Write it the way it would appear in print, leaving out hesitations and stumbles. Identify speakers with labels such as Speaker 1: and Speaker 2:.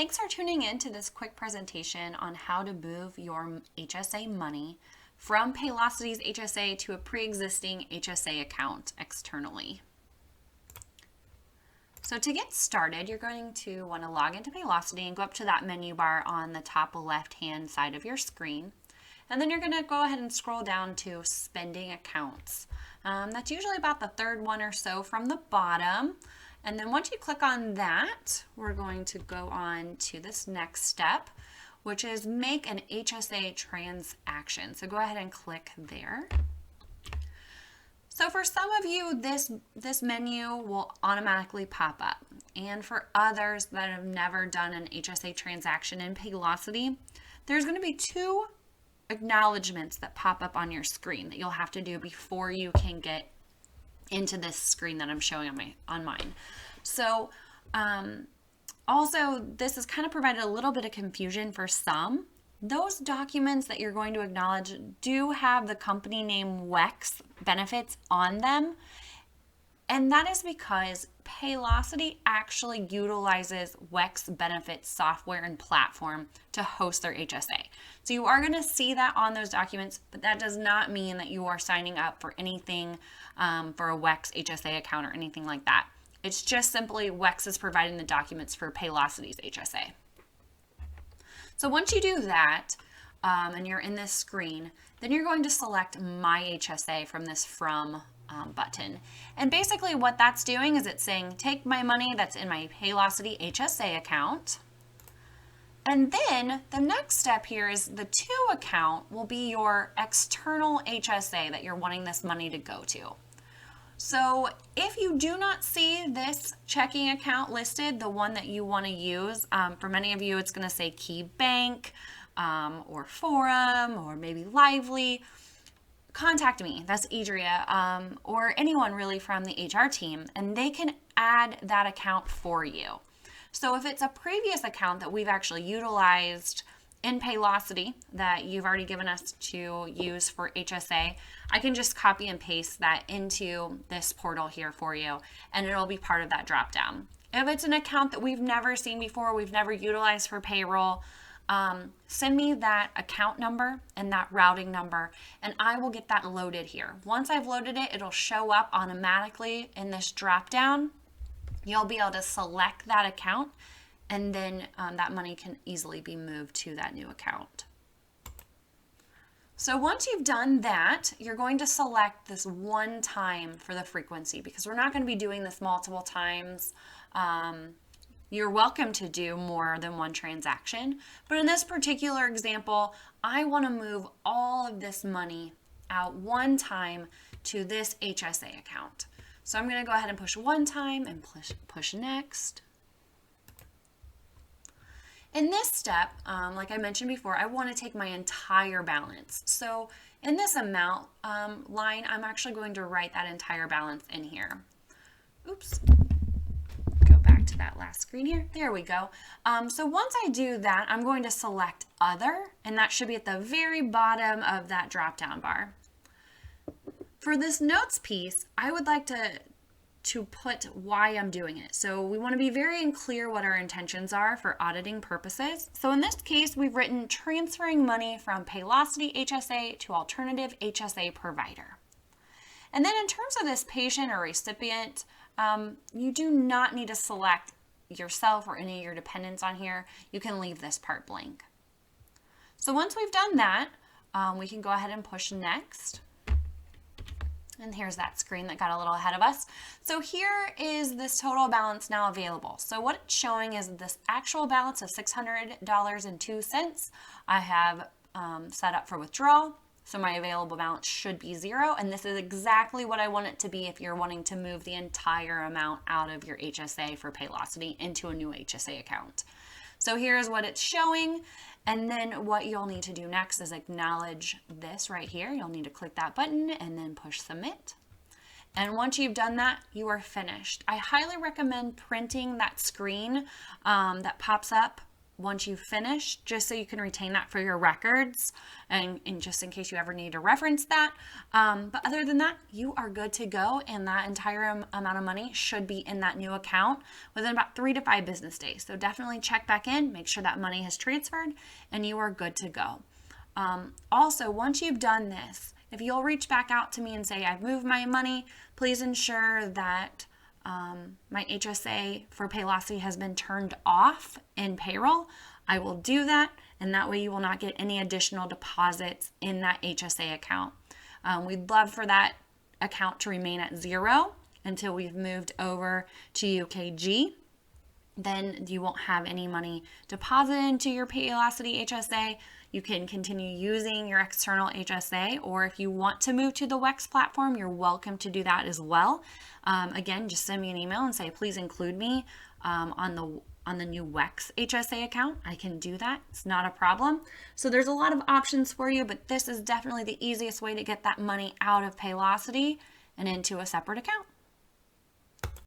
Speaker 1: Thanks for tuning in to this quick presentation on how to move your HSA money from Paylocity's HSA to a pre-existing HSA account externally. So to get started, you're going to want to log into Paylocity and go up to that menu bar on the top left-hand side of your screen. And then you're going to go ahead and scroll down to spending accounts. That's usually about the third one or so from the bottom. And then once you click on that, we're going to go on to this next step, which is make an HSA transaction. So go ahead and click there. So for some of you, this menu will automatically pop up. And for others that have never done an HSA transaction in Paylocity, there's going to be two acknowledgments that pop up on your screen that you'll have to do before you can get into this screen that I'm showing on mine. So also this has kind of provided a little bit of confusion for some. Those documents that you're going to acknowledge do have the company name WEX benefits on them. And that is because Paylocity actually utilizes WEX benefits software and platform to host their HSA. So you are going to see that on those documents, but that does not mean that you are signing up for anything for a WEX HSA account or anything like that. It's just simply WEX is providing the documents for Paylocity's HSA. So once you do that, and you're in this screen, then you're going to select My HSA from this From button. And basically what that's doing is it's saying, take my money that's in my Paylocity HSA account. And then the next step here is the To account will be your external HSA that you're wanting this money to go to. So if you do not see this checking account listed, the one that you want to use, for many of you it's going to say Key Bank or Forum or maybe Lively. Contact me, that's Adria, or anyone really from the HR team, and they can add that account for you. So if it's a previous account that we've actually utilized in Paylocity that you've already given us to use for HSA, I can just copy and paste that into this portal here for you, and it'll be part of that drop down. If it's an account that we've never seen before, we've never utilized for payroll, send me that account number and that routing number, and I will get that loaded here. Once I've loaded it, it'll show up automatically in this drop down. You'll be able to select that account, and then that money can easily be moved to that new account. So once you've done that, you're going to select this one time for the frequency, because we're not going to be doing this multiple times. You're welcome to do more than one transaction, but in this particular example, I want to move all of this money out one time to this HSA account. So I'm going to go ahead and push one time and push next. In this step, like I mentioned before, I want to take my entire balance. So in this amount line, I'm actually going to write that entire balance in here. Oops. To that last screen here. There we go. So once I do that, I'm going to select Other, and that should be at the very bottom of that drop-down bar. For this notes piece, I would like to put why I'm doing it. So we want to be very clear what our intentions are for auditing purposes. So in this case, we've written transferring money from Paylocity HSA to alternative HSA provider. And then in terms of this patient or recipient, you do not need to select yourself or any of your dependents on here. You can leave this part blank. So once we've done that, we can go ahead and push next. And here's that screen that got a little ahead of us. So here is this total balance now available. So what it's showing is this actual balance of $600.02 I have set up for withdrawal. So my available balance should be zero, and this is exactly what I want it to be if you're wanting to move the entire amount out of your HSA for Paylocity into a new HSA account. So here's what it's showing, and then what you'll need to do next is acknowledge this right here. You'll need to click that button and then push submit. And once you've done that, you are finished. I highly recommend printing that screen that pops up once you finish, just so you can retain that for your records and just in case you ever need to reference that. But other than that, you are good to go, and that entire amount of money should be in that new account within about 3 to 5 business days. So definitely check back in, make sure that money has transferred, and you are good to go. Also, once you've done this, if you'll reach back out to me and say, I've moved my money, please ensure that my HSA for Paylocity has been turned off in payroll. I will do that, and that way you will not get any additional deposits in that HSA account. We'd love for that account to remain at 0 until we've moved over to UKG. Then you won't have any money deposited into your Paylocity HSA. You can continue using your external HSA, or if you want to move to the WEX platform, you're welcome to do that as well. Again, just send me an email and say, please include me on the new WEX HSA account. I can do that. It's not a problem. So there's a lot of options for you, but this is definitely the easiest way to get that money out of Paylocity and into a separate account.